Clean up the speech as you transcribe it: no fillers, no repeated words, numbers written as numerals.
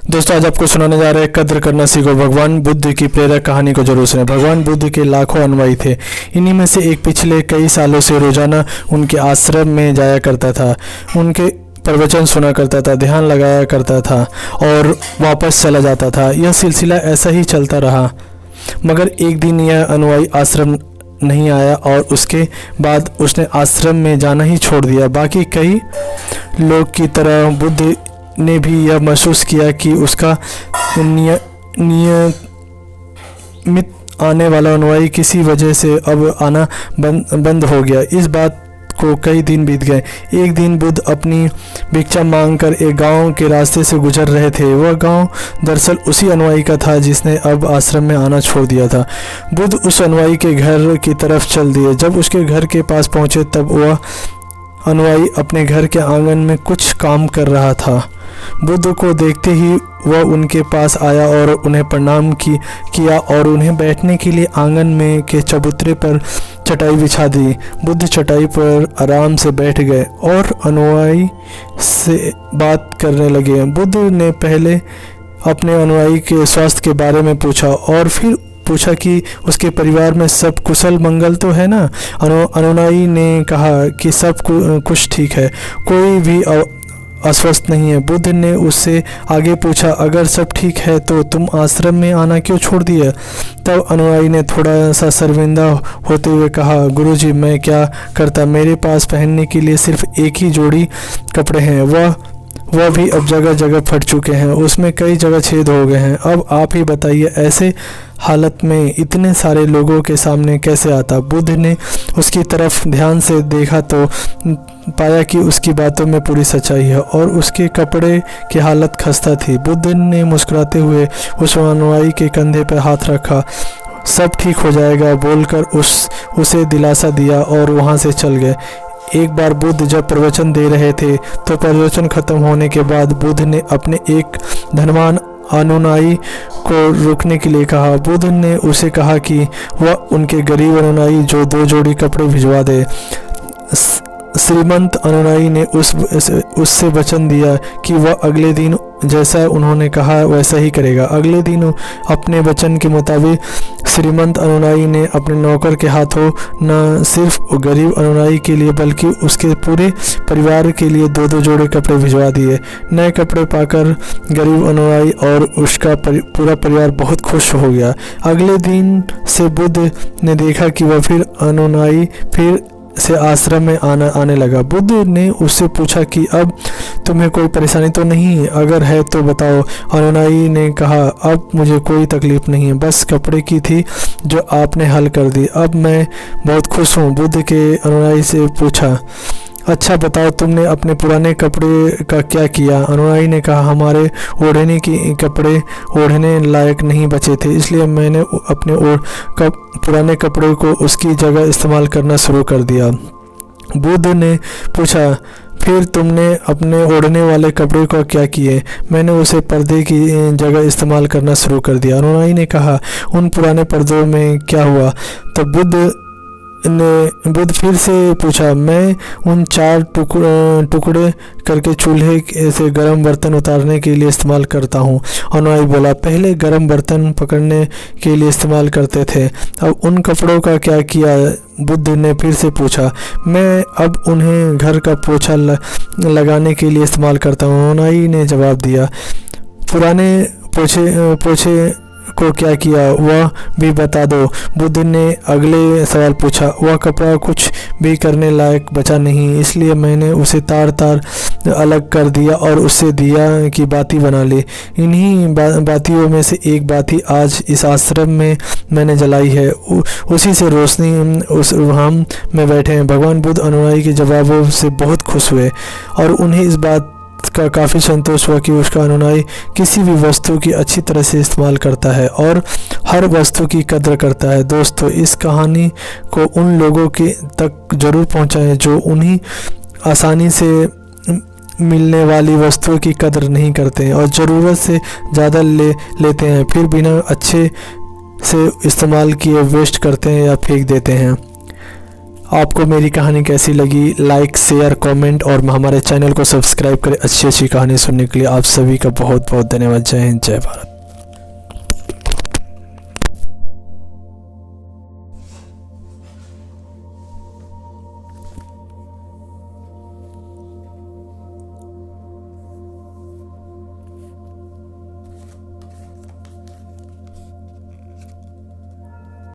दोस्तों, आज आपको सुनाने जा रहे हैं कद्र करना सीखो। भगवान बुद्ध की प्रेरक कहानी को जरूर सुने। भगवान बुद्ध के लाखों अनुयायी थे। इन्हीं में से एक पिछले कई सालों से रोजाना उनके आश्रम में जाया करता था, उनके प्रवचन सुना करता था, ध्यान लगाया करता था और वापस चला जाता था। यह सिलसिला ऐसा ही चलता रहा, मगर एक दिन यह अनुयायी आश्रम नहीं आया और उसके बाद उसने आश्रम में जाना ही छोड़ दिया। बाकी कई लोग की तरह बुद्ध ने भी यह महसूस किया कि उसका नियमित आने वाला अनुयायी किसी वजह से अब आना बंद हो गया। इस बात को कई दिन बीत गए। एक दिन बुद्ध अपनी भिक्षा मांगकर एक गांव के रास्ते से गुजर रहे थे। वह गांव दरअसल उसी अनुयायी का था जिसने अब आश्रम में आना छोड़ दिया था। बुद्ध उस अनुयायी के घर की तरफ चल दिए। जब उसके घर के पास पहुंचे तब वह अनुयायी अपने घर के आंगन में कुछ काम कर रहा था। बुद्ध को देखते ही वह उनके पास आया और उन्हें प्रणाम किया और उन्हें बैठने के लिए आंगन में के चबूतरे पर चटाई बिछा दी। बुद्ध चटाई पर आराम से बैठ गए और अनुयायी से बात करने लगे। बुद्ध ने पहले अपने अनुयायी के स्वास्थ्य के बारे में पूछा और फिर पूछा कि उसके परिवार में सब कुशल मंगल तो है ना। अनुयायी ने कहा कि सब कुछ ठीक है, कोई भी अस्वस्थ नहीं है। बुद्ध ने उससे आगे पूछा, अगर सब ठीक है तो तुम आश्रम में आना क्यों छोड़ दिया? तब अनुयायी ने थोड़ा सा शर्मिंदा होते हुए कहा, गुरुजी, मैं क्या करता, मेरे पास पहनने के लिए सिर्फ एक ही जोड़ी कपड़े हैं, वह भी अब जगह जगह फट चुके हैं, उसमें कई जगह छेद हो गए हैं। अब आप ही बताइए, ऐसे हालत में इतने सारे लोगों के सामने कैसे आता? बुद्ध ने उसकी तरफ ध्यान से देखा तो पाया कि उसकी बातों में पूरी सच्चाई है और उसके कपड़े की हालत खस्ता थी। बुद्ध ने मुस्कुराते हुए उस अनुयायी के कंधे पर हाथ रखा। सब ठीक हो जाएगा बोलकर उसे दिलासा दिया और वहाँ से चल गए। एक बार बुद्ध जब प्रवचन दे रहे थे तो प्रवचन खत्म होने के बाद बुद्ध ने अपने एक धनवान अनुयायी को रुकने के लिए कहा। बुद्ध ने उसे कहा कि वह उनके गरीब अनुयायी जो 2 जोड़ी कपड़े भिजवा दे। श्रीमंत अनुयायी ने उससे वचन दिया कि वह अगले दिन जैसा उन्होंने कहा वैसा ही करेगा। अगले दिन अपने वचन के मुताबिक श्रीमंत अनुयायी ने अपने नौकर के हाथों न सिर्फ गरीब अनुयायी के लिए बल्कि उसके पूरे परिवार के लिए 2-2 जोड़े कपड़े भिजवा दिए। नए कपड़े पाकर गरीब अनुयायी और उसका पूरा परिवार बहुत खुश हो गया। अगले दिन से बुद्ध ने देखा कि वह फिर अनुयायी फिर से आश्रम में आने लगा। बुद्ध ने उससे पूछा कि अब तुम्हें कोई परेशानी तो नहीं? अगर है तो बताओ। अनुयायी ने कहा, अब मुझे कोई तकलीफ नहीं है, बस कपड़े की थी जो आपने हल कर दी, अब मैं बहुत खुश हूँ। बुद्ध के अनुयायी से पूछा, अच्छा बताओ, तुमने अपने पुराने कपड़े का क्या किया? अनुयायी ने कहा, हमारे ओढ़ने के कपड़े ओढ़ने लायक नहीं बचे थे, इसलिए मैंने अपने पुराने कपड़े को उसकी जगह इस्तेमाल करना शुरू कर दिया। बुद्ध ने पूछा, फिर तुमने अपने ओढ़ने वाले कपड़े को क्या किए? मैंने उसे पर्दे की जगह इस्तेमाल करना शुरू कर दिया। अनुयायी ने कहा, उन पुराने पर्दों में क्या हुआ? तो बुद्ध फिर से पूछा, मैं उन 4 टुकड़े करके चूल्हे से गर्म बर्तन उतारने के लिए इस्तेमाल करता हूँ। अनुयायी बोला, पहले गर्म बर्तन पकड़ने के लिए इस्तेमाल करते थे, अब उन कपड़ों का क्या किया? बुद्ध ने फिर से पूछा, मैं अब उन्हें घर का पोछा लगाने के लिए इस्तेमाल करता हूँ। अनुयायी ने जवाब दिया, पुराने पोछे को क्या किया, वह भी बता दो। बुद्ध ने अगले सवाल पूछा, वह कपड़ा कुछ भी करने लायक बचा नहीं, इसलिए मैंने उसे तार अलग कर दिया और उससे दिया की बाती बना ली। इन्हीं बातियों में से एक बाती आज इस आश्रम में मैंने जलाई है, उसी से रोशनी उस हम में बैठे हैं। भगवान बुद्ध अनुयायी के जवाबों से बहुत खुश हुए और उन्हें इस बात का काफ़ी संतोष हुआ कि उसका अनुयायी किसी भी वस्तु की अच्छी तरह से इस्तेमाल करता है और हर वस्तु की कद्र करता है। दोस्तों, इस कहानी को उन लोगों के तक जरूर पहुंचाएं जो उन्हीं आसानी से मिलने वाली वस्तुओं की कद्र नहीं करते हैं और ज़रूरत से ज़्यादा लेते हैं, फिर बिना अच्छे से इस्तेमाल किए वेस्ट करते हैं या फेंक देते हैं। आपको मेरी कहानी कैसी लगी, लाइक शेयर कमेंट और हमारे चैनल को सब्सक्राइब करें। अच्छी अच्छी कहानी सुनने के लिए आप सभी का बहुत बहुत धन्यवाद। जय हिंद, जय भारत।